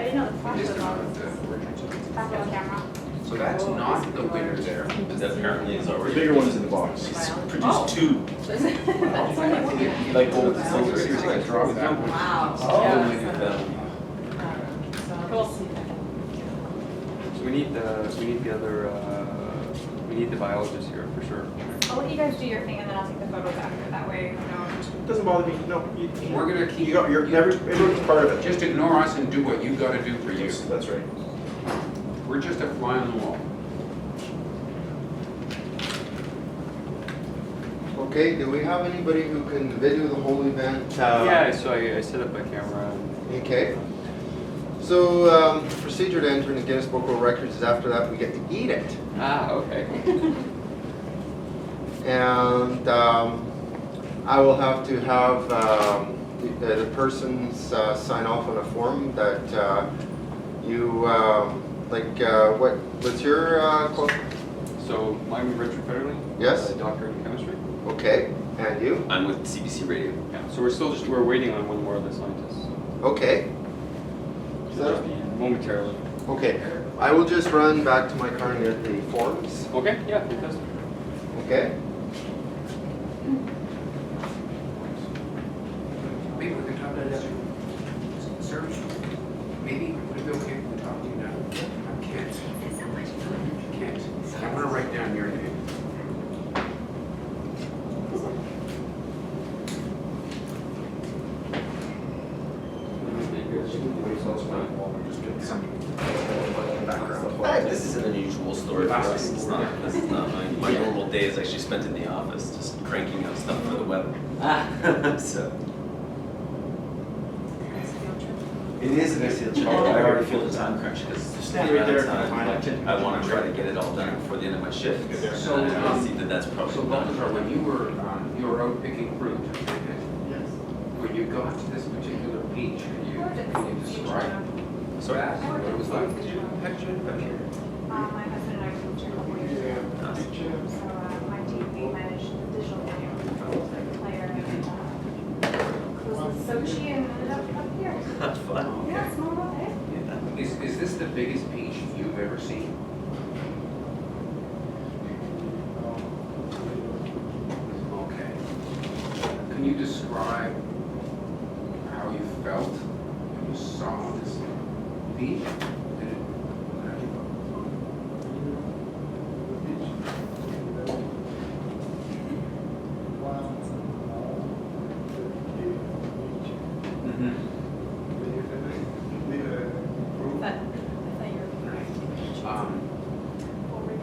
didn't know the flash It is was not on. the original. Back on camera. So that's not the winner there. That apparently is The already. bigger one is in the box. Produced two. That's only one. Like Oh, seriously, I dropped that one. Wow. Oh, Cool. So we need the other, we need the biologist here for sure. I'll let you guys do your thing and then I'll take the photos after. That way, you know. It doesn't bother me, no. We're gonna keep. Everyone's part of it. Just ignore us and do what you gotta do for you. That's right. We're just a fly on the wall. Okay, do we have anybody who can video the whole event? Yeah, so I set up my camera. Okay. So the procedure to enter in the Guinness Book of Records is after that we get to eat it. Ah, okay. And I will have to have the persons sign off on a form that you, what's your qual- So I'm Richard Federling. Yes. Doctor in chemistry. Okay, and you? I'm with CBC Radio. Yeah. So we're waiting on one more of the scientists. Okay. Should just be momentarily. Okay, I will just run back to my car and get the forms. Okay. Yeah. Fantastic. Okay? Maybe we can talk about this. Sir, maybe would it be okay if we talk to you now? I can't. Can't. I wanna write down your name. This is an unusual story for us. This is not my normal day is actually spent in the office just cranking out stuff for the web. So. It is an ideal challenge. I already feel the time crunch because there's Stand the right amount of there. time. I want to try to get it all done before the end of my shift. So, And I see that that's probably So not. Balthazar, when you were out picking fruit, when you got to this particular beach, can you describe Sorry. that, what it was like? Could you picture it? My husband and I moved here a couple years ago. So my team, we managed the digital video controls, like player and was in Sochi and ended up here. That's fun. Yeah, small world, eh? Yeah. Is this the biggest beach you've ever seen? Okay. Can you describe how you felt when you saw this beach? Did it, how do you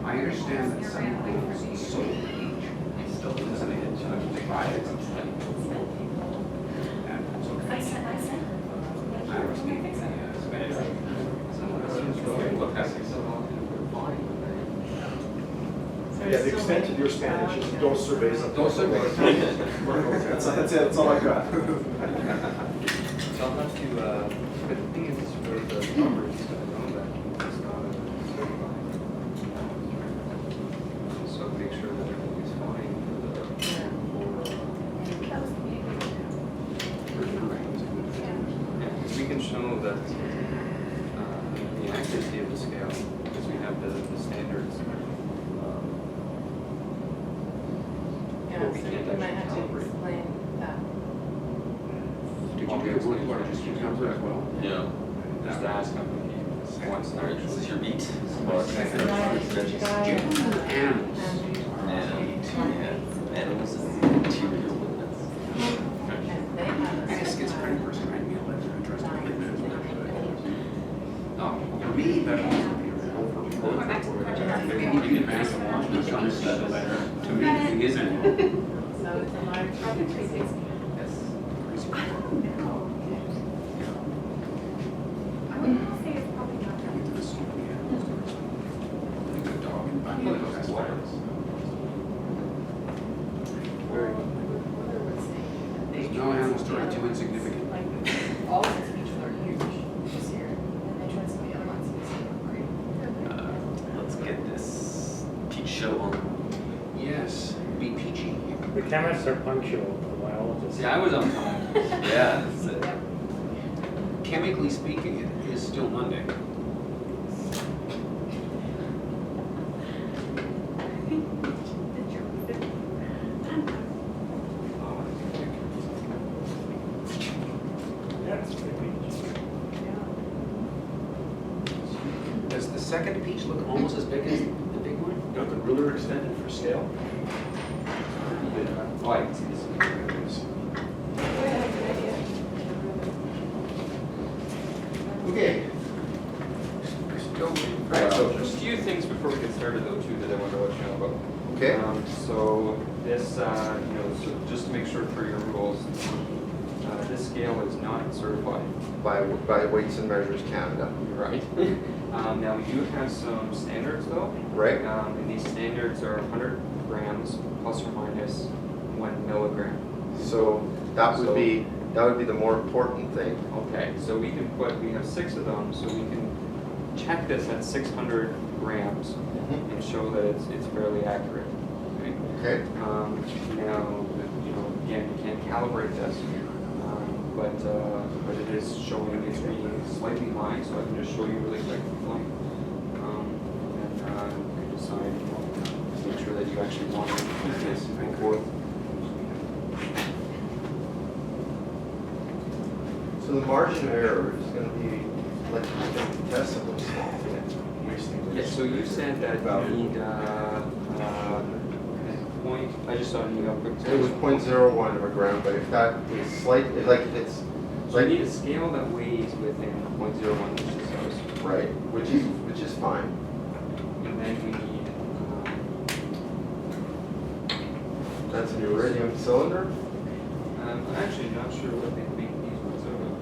I understand that some people see so beach, still doesn't it? They buy it. And it's okay. I was thinking, Yeah, the extent of your Spanish is dos cervezas. Dos cervezas. That's it, that's all I got. So I'll have to. But the thing is, it's really the numbers that I know that it's not a. So make sure that everything's fine Yeah, because we can show that the accuracy of the scale, because we have the standards. Yeah, But we so can't we might actually have to calibrate. explain that. Did you get one, what, just keep numbers as well? Yeah. Just to ask him if he wants to. Alright, this is your beat. Animals. Animals and material limits. And they have I a guess schizophrenic person might be a little interested Oh, for me, but also maybe you can pass the launch and some stuff better. To me, it isn't. So it's a large project. I would say it's probably not that. No animals are too insignificant. Like, all of the speeches are huge this year, and they try some of the other ones this year. Let's get this peach show on. Yes, be peachy. The chemists are punctual, the biologists. See, I was on time. Yeah, that's it. chemically speaking, it is still Monday. Does the second peach look almost as big as the big one? You know, the ruler extended for scale. Oh, I can see this. Okay. Right, so just a few things before we get started though too that I want to let you know about. Okay. So this, you know, so just to make sure for your rules, this scale is not certified. By Weights and Measures Canada, Right. Now we do have some standards though. right? And these standards are 100 grams plus or minus 1 milligram. So that would be the more important thing. Okay, so we have 6 of them, so we can check this at 600 grams and show that it's fairly accurate. Okay? Okay. Now, you know, again, we can't calibrate this, but it is showing it's reading slightly high, so I can just show you really quick. And you can decide, make sure that you actually want to use this and go forth. So the margin of error is going to be like infinitesimally small. Yeah, so you said that you need point, I just saw an email quick. It was 0.01 of a gram, but if that is slight, like if it's So you need a scale that weighs within 0.01 inches of, right, which is fine. and then we need, That's an iridium cylinder. I'm actually not sure what they make these ones out of.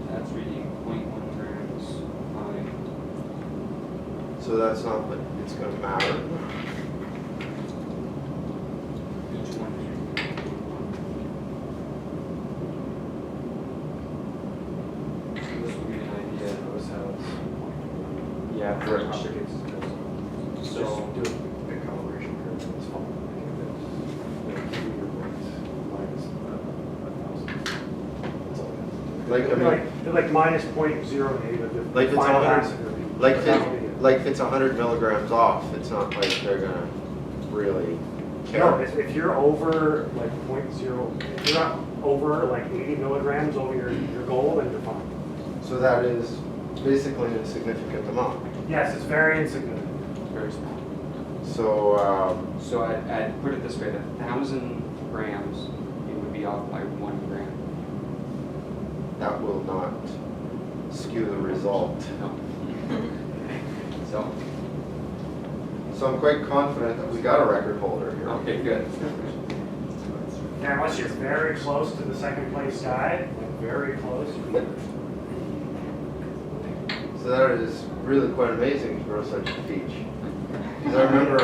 That's reading 0.1 grams fine. So that's not what it's going to matter. Each one is reading 0.1. So this will give you an idea. Notice how it's. Yeah, Correct. So, do a calibration curve in this phone. Like minus 0.08, but Like the it's final 100 answer would be. Like if it's 100 milligrams off, it's not like they're going to really No, care. if you're over like 0.0, if you're not over like 80 milligrams over your goal, then you're fine. So that is basically an insignificant amount. Yes, it's very insignificant. very small. So So I'd put it this way, at 1,000 grams, it would be off by 1 gram. that will not skew the result. No. So, So I'm quite confident that we got a record holder here. okay, good. Yeah, unless you're very close to the second place guy, like very close. So that is really quite amazing to grow such a peach. 'Cause I remember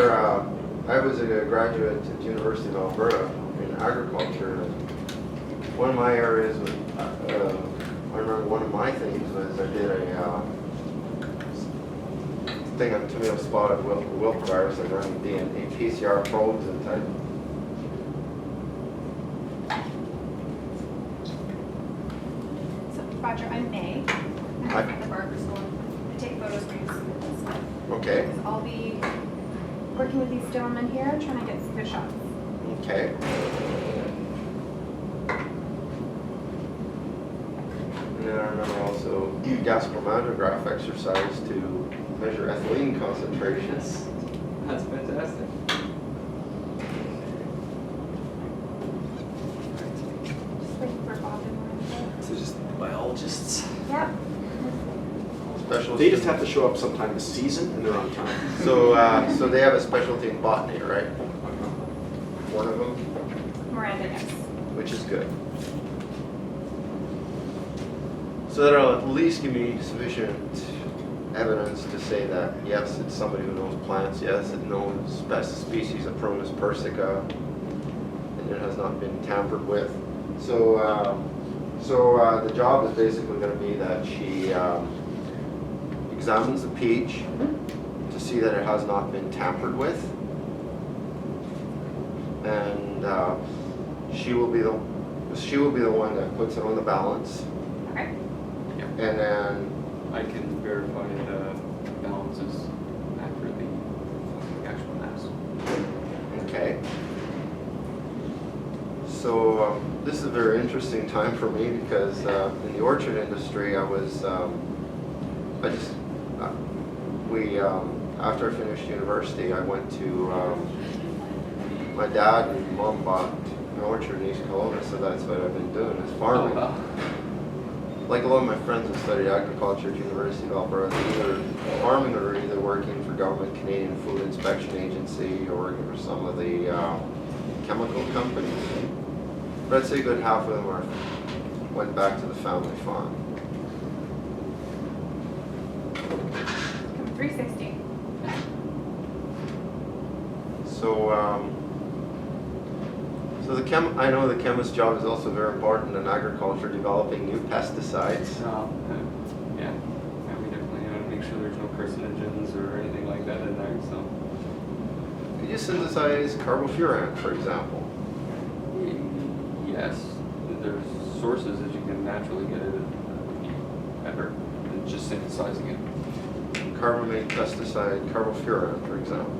I was a graduate at the University of Alberta in agriculture, and one of my areas was, I remember one of my things was I did a thing on tomato spotted wilt virus. I run DNA PCR probes and type. So Roger, I may, Hi. at the Barker School, I take photos for you to submit this. Okay, Because I'll be working with these gentlemen here, trying to get some good shots. okay. And then I remember also gas chromatograph exercise to measure ethylene concentrations. That's fantastic. Just waiting for Bob and Miranda. So just biologists. Yep. Special. They just have to show up sometime this season and they're on time. So they have a specialty in botany, right? One of them, Miranda, yes. which is good. So that'll at least give me sufficient evidence to say that, yes, it's somebody who knows plants, yes, it knows best species of Promus persica, and it has not been tampered with. So the job is basically going to be that she examines the peach to see that it has not been tampered with, and She will be the one that puts it on the balance, Okay. and then, I can verify the balances accurately for the actual mass. okay. So, this is a very interesting time for me because in the orchard industry, after I finished university, I went to, my dad and mom bought an orchard in East Kelowna, so that's what I've been doing, is farming. Oh, wow. Like a lot of my friends that studied agriculture at University of Alberta, they're either farming or either working for government Canadian Food Inspection Agency or working for some of the chemical companies. But I'd say a good half of them went back to the family farm. 360. So, I know the chemist's job is also very important in agriculture, developing new pesticides. Yeah, we definitely want to make sure there's no carcinogens or anything like that in there, so. Could you synthesize carbofuran, for example? Yes, there's sources that you can naturally get it better than just synthesizing it. Carbamate pesticide, carbofuran, for example.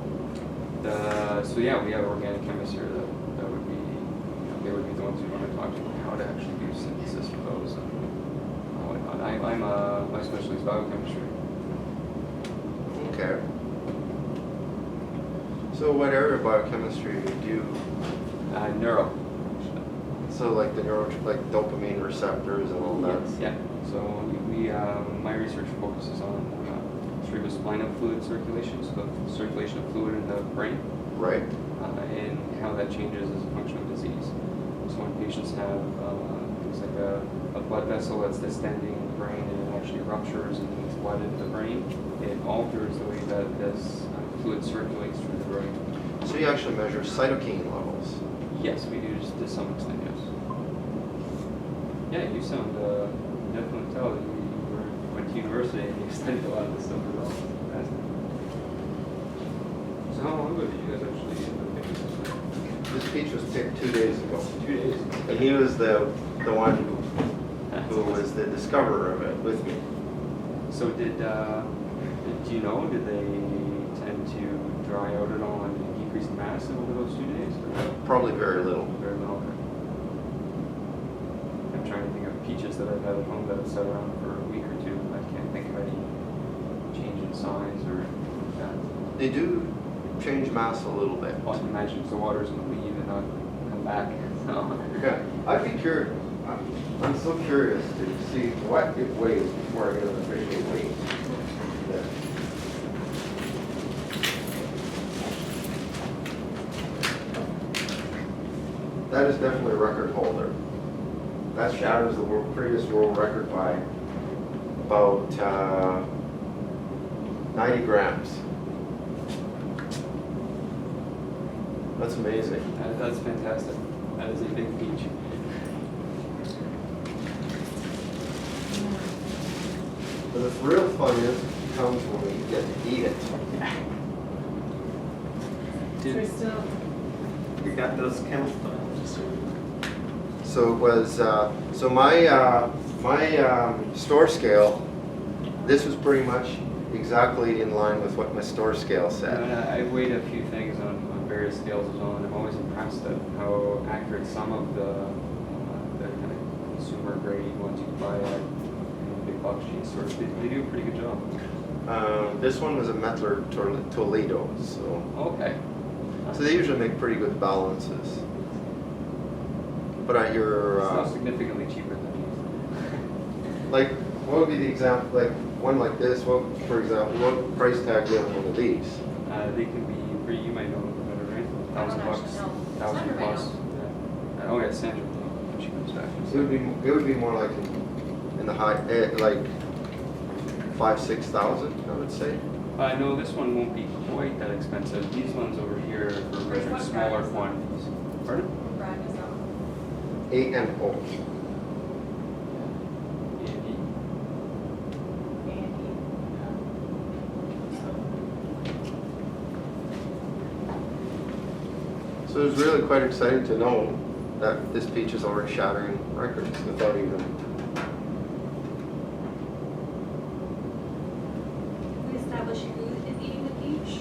So yeah, we have organic chemists here that would be, they would be the ones who want to talk to you how to actually do synthesis for those and whatnot. My specialty is biochemistry. Okay. So what area of biochemistry do you do? Neuro. So like the like dopamine receptors and all that? Yeah. So my research focuses on cerebrospinal fluid circulation, so the circulation of fluid in the brain, Right. and how that changes as a function of disease. So when patients have things like a blood vessel that's distending in the brain and it actually ruptures and leaks blood into the brain, it alters the way that this fluid circulates through the brain. So you actually measure cytokine levels? Yes, we do just to some extent, yes. Yeah, you sound, definitely tell that you went to university and you studied a lot of this stuff as well. Fascinating. So how long ago did you guys actually pick this? This peach was picked 2 days ago. 2 days. And he was the one who was the discoverer of it with me. So do you know, did they tend to dry out at all and decrease in mass over those 2 days? Probably very little. Very little. Okay. I'm trying to think of peaches that I've had at home that have sat around for a week or two. I can't think of any change in size or that. They do change mass a little bit. Well, I can imagine if the water's going to leave and not come back. So. Yeah, I'd be curious. I'm so curious to see what it weighs before I get an official weight. That is definitely a record holder. That shatters the previous world record by about 90 grams. That's amazing. That's fantastic. That is a big peach. But the real fun comes when we get to eat it. So we're still, You got those chemicals. So it was, so my store scale, this was pretty much exactly in line with what my store scale said. I weighed a few things on various scales as well, and I'm always impressed at how accurate some of the kind of consumer grade ones you buy at big box cheese stores. They do a pretty good job. This one was a Mettler Toledo, so Okay. so they usually make pretty good balances. But at your, It's significantly cheaper than these. like, what would be the example, like, one like this, what, for example, what price tag do you have on one of these? They can be pretty, you might know better, right? I don't $1,000 bucks, actually know. 1,000 Sandra may plus. know. Yeah. Oh yeah, Sandra, when she comes back. It would be more like in the high, like 5,000-6,000, I would say. I know this one won't be quite that expensive. These ones over here are for measuring What smaller brand is that? quantities. Pardon? What brand is that? A&O. A&E. So So it was really quite exciting to know that this peach is already shattering records without even, We establish who is eating the peach.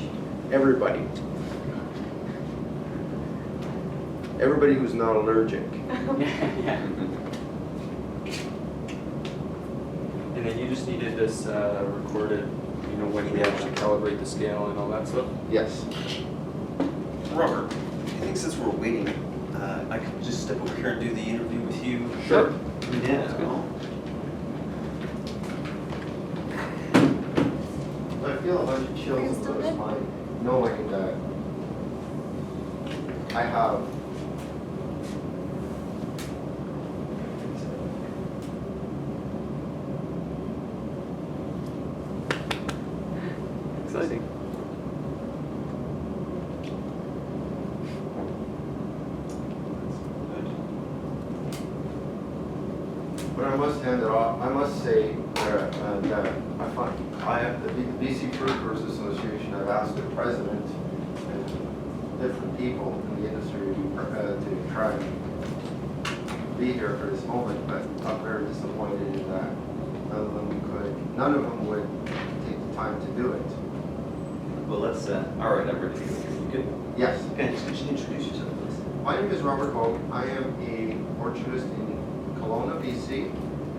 everybody. Everybody who's not allergic. Yeah. And then you just needed this recorded, you know, when we actually calibrate the scale and all that stuff? Yes. Robert, I think since we're waiting, I could just step over here and do the interview with you. Sure. Yeah. I feel a bunch of chills Are you in still my good? spine, knowing that I have Exciting. But I must hand it off, I must say that I find, the BC Fruit Growers Association, I've asked the president and different people in the industry to try and be here for this moment, but I'm very disappointed in that none of them would take the time to do it. Well, let's, all right, I'm ready to go. You good? Yes, Okay, just could you introduce yourself, please? my name is Robert Hogue. I am a orchardist in Kelowna, BC,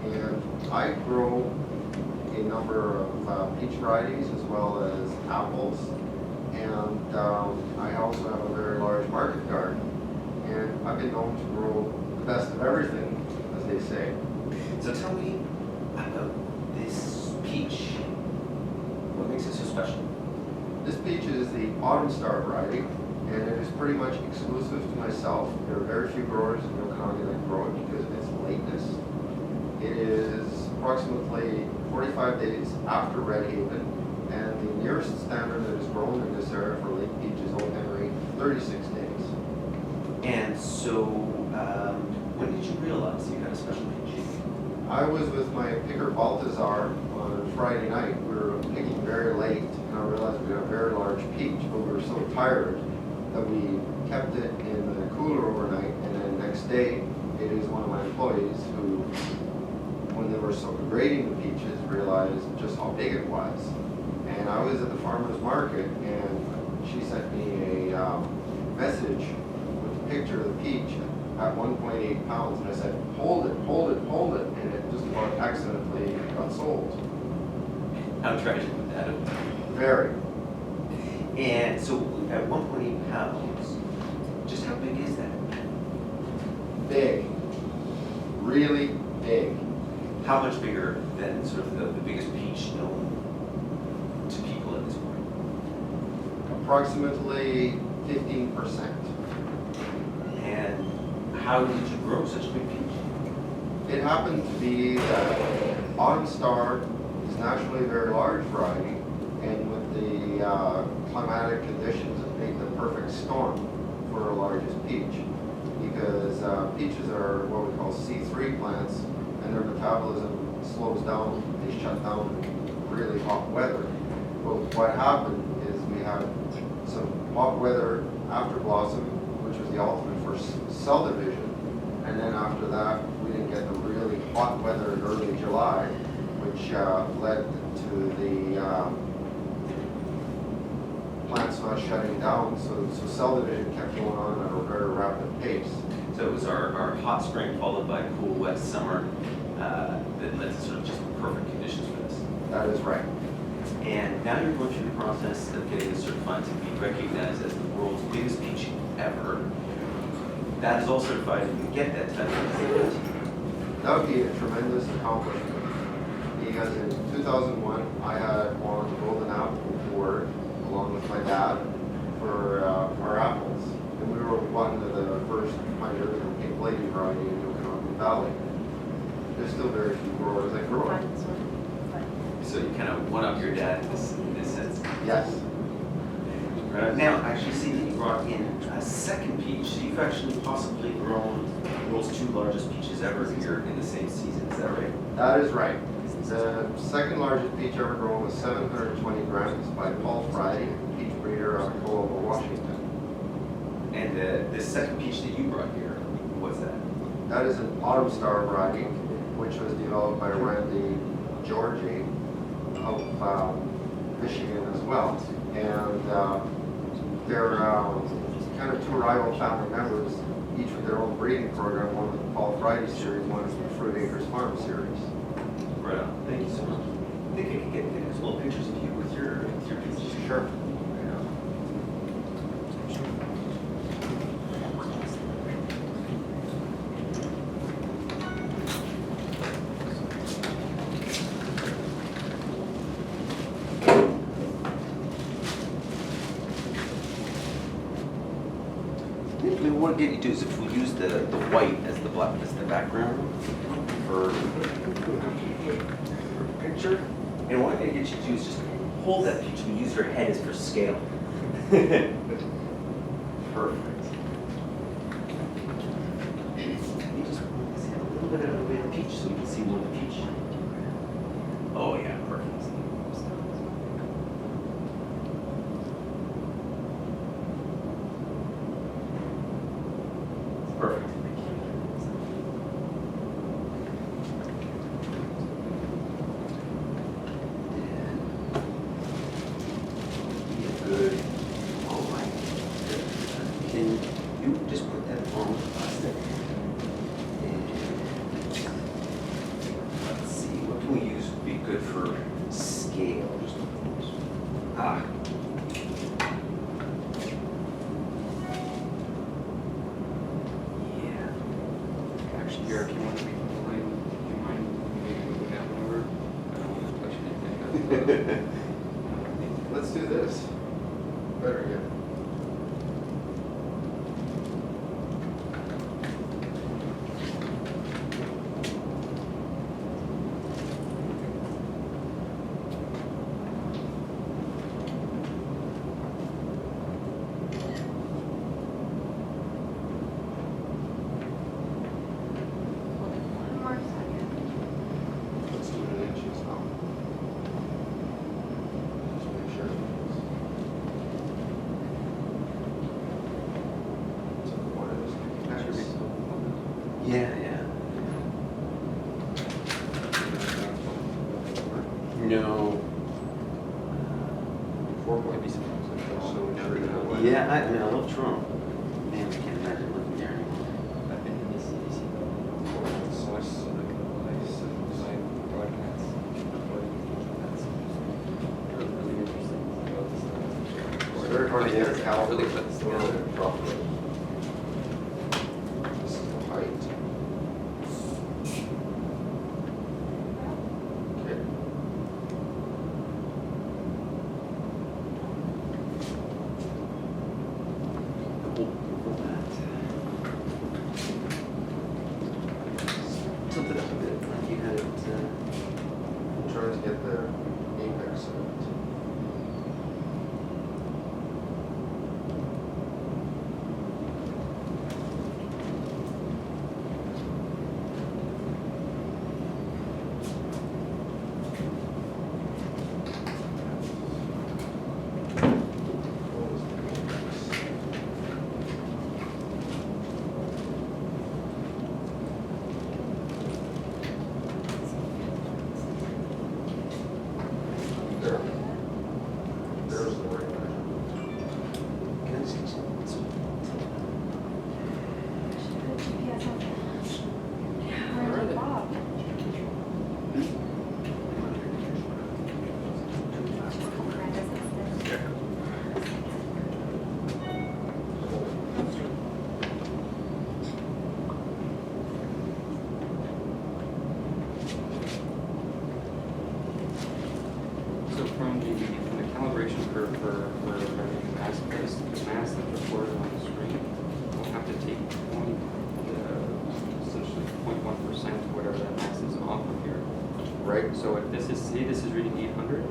and I grow a number of peach varieties as well as apples. And I also have a very large market garden. And I've been known to grow the best of everything, as they say. So tell me about this peach. What makes it so special? This peach is the Autumn Star variety, and it is pretty much exclusive to myself. There are very few growers in Yokanagan that grow it because of its lateness. It is approximately 45 days after Red Haven, and the nearest standard that is grown in this area for late peach is Old Henry, 36 days. And so, when did you realize you had a special peach? I was with my picker Baltazar on Friday night. We were picking very late, and I realized we had a very large peach, but we were so tired that we kept it in the cooler overnight, and then next day, it is one of my employees who, when they were so grading the peaches, realized just how big it was. And I was at the farmer's market, and she sent me a message with a picture of the peach at 1.8 pounds, and I said, hold it, hold it, hold it, and it just about accidentally got sold. How tragic would that have been? Very. And so, at 1.8 pounds, just how big is that? Big. Really big. How much bigger than sort of the biggest peach known to people at this point? Approximately 15%. And how did you grow such a big peach? It happened to be that Autumn Star is naturally a very large variety, and with the climatic conditions, it made the perfect storm for our largest peach. Because peaches are what we call C3 plants, and their metabolism slows down, they shut down in really hot weather. Well, what happened is we had some hot weather after blossom, which was the ultimate for cell division. And then after that, we didn't get the really hot weather in early July, which led to the plants not shutting down. So cell division kept going on at a very rapid pace. So it was our hot spring followed by a cool, wet summer that led to sort of just perfect conditions for this. That is right. And now you're going through the process of getting it certified to be recognized as the world's biggest peach ever. That is all certified and you get that type of thing. That would be a tremendous accomplishment. Because in 2001, I had won the Golden Apple Award along with my dad for our apples. And we were one of the first pioneers of pink lady variety in the Okanagan Valley. There's still very few growers that grow it. So you kind of one up your dad in this sense. Yes. Now, I actually see that you brought in a second peach. So you've actually possibly grown the world's two largest peaches ever here in the same season. Is that right? That is right. The second largest peach ever grown was 720 grams by Paul Friday, peach breeder out of Colombo, Washington. And this second peach that you brought here, What's that? That is an Autumn Star variety, which was developed by Randy Georgie of Michigan as well. And they're kind of two rival family members, each with their own breeding program. One is the Paul Friday series, one is the Fruit Acres Farm series. Right on. Thank you so much. I think I could get some little pictures of you with your peaches. Sure. Maybe what we'll get you to do is if we use the white as the black as the background for picture, and what I'm gonna get you to do is just hold that peach and use your head as for scale. Perfect. You just have a little bit of the peach so we can see more of the peach. Oh yeah, perfect. Perfect. Good. All right. Can you just put that on plastic? And let's see, what can we use would be good for scale? Ah. Yeah. Actually, Garrett, if you want to make the line, do you mind maybe moving that one over? I don't want to touch anything. Let's do this. Better yet. One more second. Let's do it in inches now. Just make sure. So what is this? Yeah, yeah. No. Four point. So we treat it that way. Yeah, I mean, I love Toronto. Man, I can't imagine living there anymore. I've been in this city. So it's like design broadcasts. Really interesting about this stuff. It's very hard to get a caliber. Really put this together. Properly. This is the height. Okay. Tilt it up a bit, like you had it. I'm trying to get the apex of it. What was the apex? There. There's the right measurement. Can I just Should put GPS on there. Yeah, Where are they? Bob. So from the calibration curve for running the mass test, the mass that's recorded on the screen, we'll have to take essentially 0.1%, whatever that mass is off of here. Right? So if this is, say this is reading 800,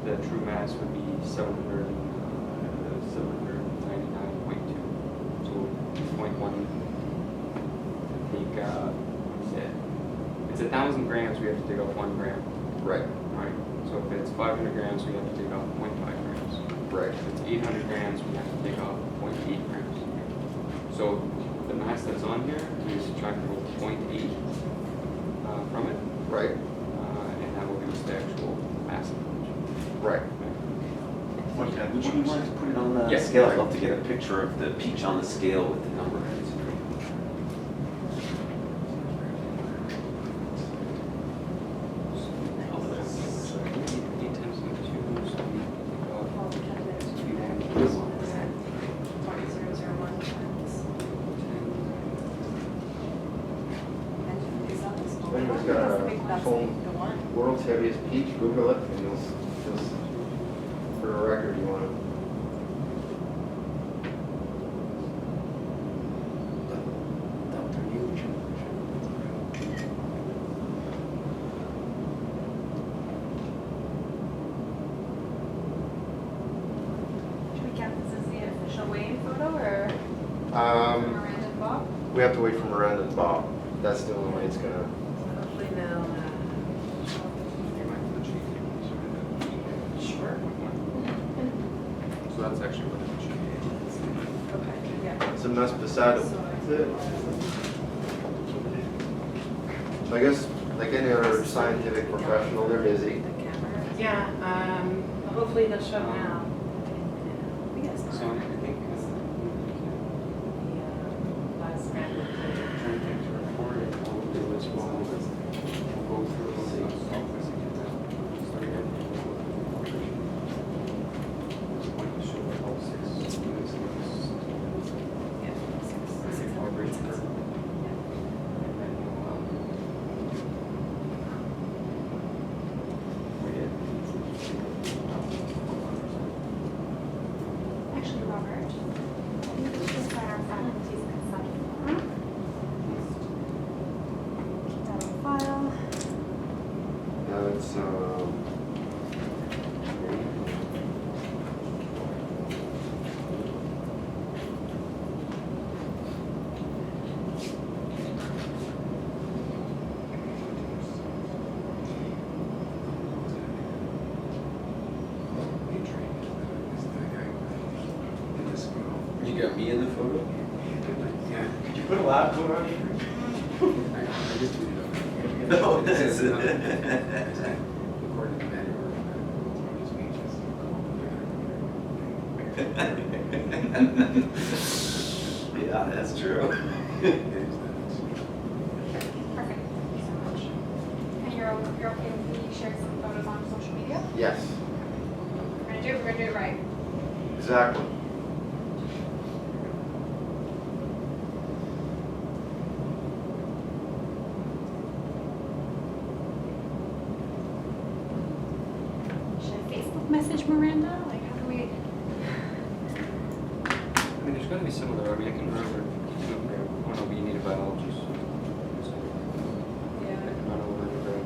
the true mass would be 799.2. So 0.1, take, it's 1,000 grams, we have to take off 1 gram. Right. Right, so if it's 500 grams, we have to take off 0.5 grams. Right. If it's 800 grams, we have to take off 0.8 grams. So the mass that's on here, we subtract 0.8 from it, Right, and that will give us the actual mass of the peach. right. Would you be willing to put it on the Yes. scale? I'd love to get a picture of the peach on the scale with the number. 8 times 2, so we Well, because it's 0.001 times. And is that the small Anybody's one? got That's the a big- that's phone? the one. World's heaviest peach, Google it, and you'll, for the record, you want to. Should we count this as the official weigh-in photo or Miranda and Bob? We have to wait for Miranda and Bob. That's the only way it's gonna. Hopefully they'll, sure. So that's actually what it should be. Okay, yeah. Some nice pesado. So I guess, like any other scientific professional, they're busy. The camera. Yeah, hopefully they'll show now. So I think Last round. trying to record it, what we'll do is we'll go through the software to get that started. Just want to show all 6 units of this calibration curve. And then Actually, Robert, I think it's just by our faculty's consent form. Keep that on file. It's, You got me in the photo? Yeah. Could you put a lab coat on here? I just tweeted out. No, It that's says, it. according to the manual, Yeah, that's true. Perfect, thank you so much. And you're okay with me sharing some photos on social media? yes, We're gonna do it right. exactly. Should I Facebook message Miranda? Like, how do we? I mean, there's got to be some other, I mean, I can remember, I don't know, you need a biologist. Yeah. Run over and grab,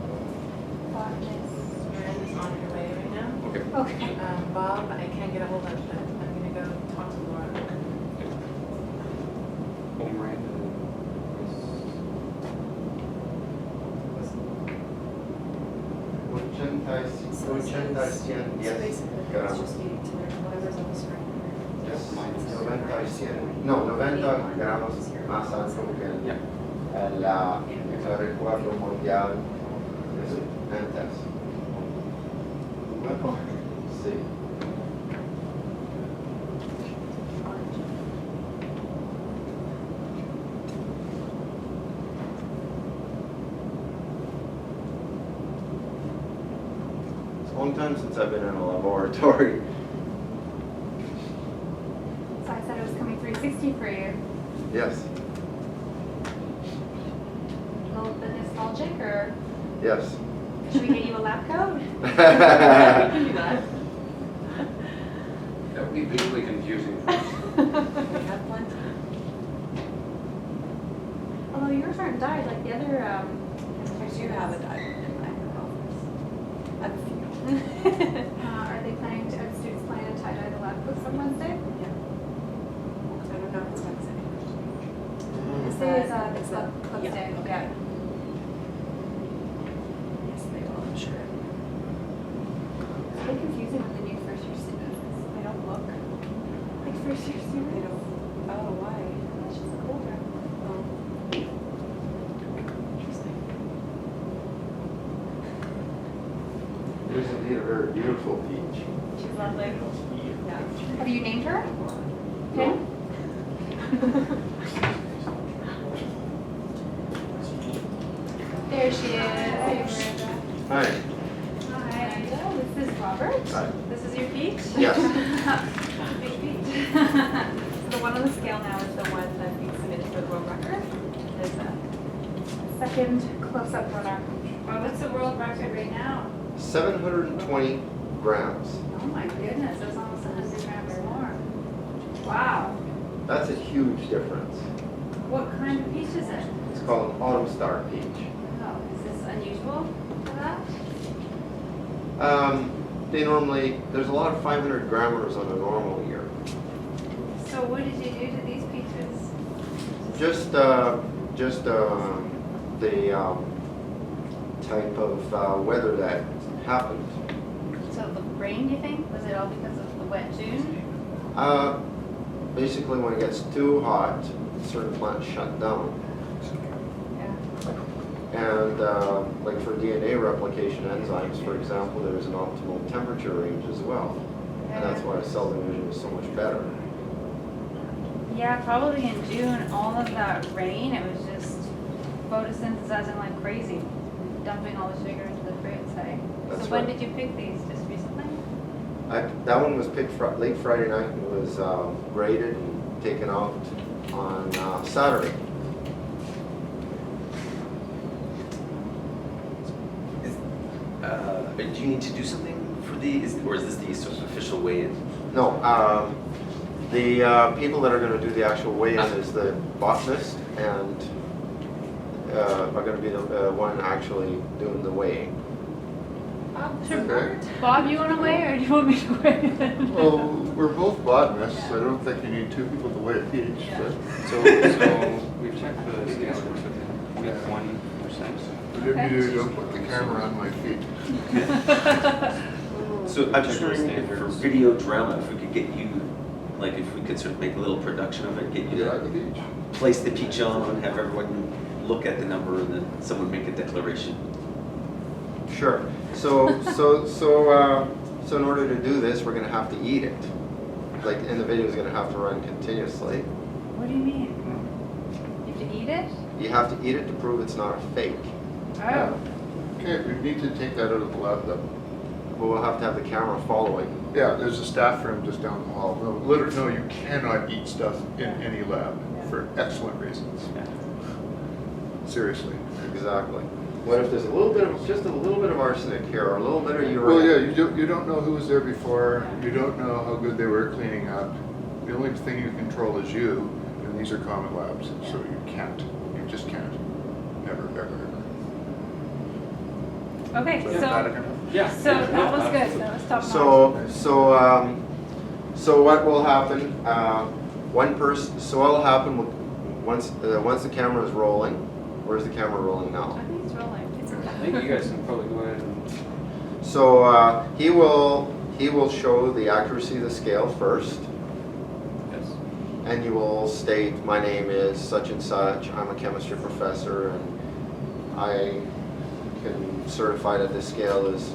Miranda's on her way right now. okay. Okay. Bob, I can't get a hold of, but I'm gonna go talk to Laura. Oh, Miranda So basically, it's just eating to their, whatever's on the screen. Yes, 90 y 100. No, 90 gramos más alto que Yeah. el recuerdo mundial de sus antes. Bueno, sí. It's a long time since I've been in a laboratory. So I said it was coming 360 for you. Yes, A little bit nostalgic, or yes. should we get you a lab coat? We can do that. That would be visually confusing. We have plenty. Although yours aren't dyed like the other. I do have a diamond in my office. I have a few. Are they planning to? Are the students planning to tie dye the lab coats on Wednesday? Yeah. I don't know if it's Wednesday. Wednesday is the It's club yeah, day. okay. Yeah. Yes, they will, I'm sure. It's a bit confusing with the new first year students. They don't look like first year They students. don't, oh, why? It's just older. making a very beautiful peach. She's lovely. Yeah. Have you named her? Pin? There she is. Hi. Hi. This is Robert. Hi. This is your peach? Yes. Big peach. So the one on the scale now is the one that we submitted for the world record. There's a second close-up runner. Well, what's the world record right now? 720 grams. Oh my goodness, that's almost 100 grams more. Wow. That's a huge difference. What kind of peach is it? It's called an Autumn Star peach. Oh, is this unusual for that? They normally, there's a lot of 500 grammars on a normal year. So what did you do to these peaches? Just the type of weather that happened. So the rain, you think? Was it all because of the wet June? Basically, when it gets too hot, certain plants shut down. Yeah. And like for DNA replication enzymes, for example, there's an optimal temperature range as well. And that's why cell division is so much better. Yeah, probably in June, all of that rain, it was just photosynthesizing like crazy, dumping all the sugar into the fruits, hey? That's So when right. did you pick these? Just recently? That one was picked late Friday night and was graded and taken out on Saturday. Do you need to do something for these, or is this the sort of official weigh-in? No, the people that are going to do the actual weigh-in is the botanist and are going to be the one actually doing the weighing. Sure. Bob, you want to weigh or do you want me to weigh? Well, we're both botanists, so I don't think you need two people to weigh a peach, but So we've checked the scale with 1%. whatever you do, don't put the camera on my feet. So I'm just Technical wondering if for standards. video drama, if we could get you, like if we could sort of make a little production of it, get you Yeah, the to peach. place the peach on, have everyone look at the number and then someone make a declaration. Sure. So in order to do this, we're going to have to eat it. Like, and the video is going to have to run continuously. What do you mean? You have to eat it? You have to eat it to prove it's not a fake. Oh. Okay, we need to take that out of the lab though. But we'll have to have the camera following. Yeah, there's a staff room just down the hall. No, literally, no, you cannot eat stuff in any lab for excellent reasons. Seriously. Exactly. What if there's a little bit of, just a little bit of arsenic here, or a little bit of urea? Well, yeah, you don't know who was there before. You don't know how good they were cleaning up. The only thing you control is you, and these are common labs, so you can't. You just can't. Never, ever, ever. Okay, Is that enough? Yeah. so that was good. That was top notch. So what will happen? One person. So what will happen once the camera is rolling? Where's the camera rolling now? I think it's rolling. It's I think you guys can probably go ahead and. So he will show the accuracy of the scale first, Yes. and you will state, my name is such and such. I'm a chemistry professor, and I can certify that this scale is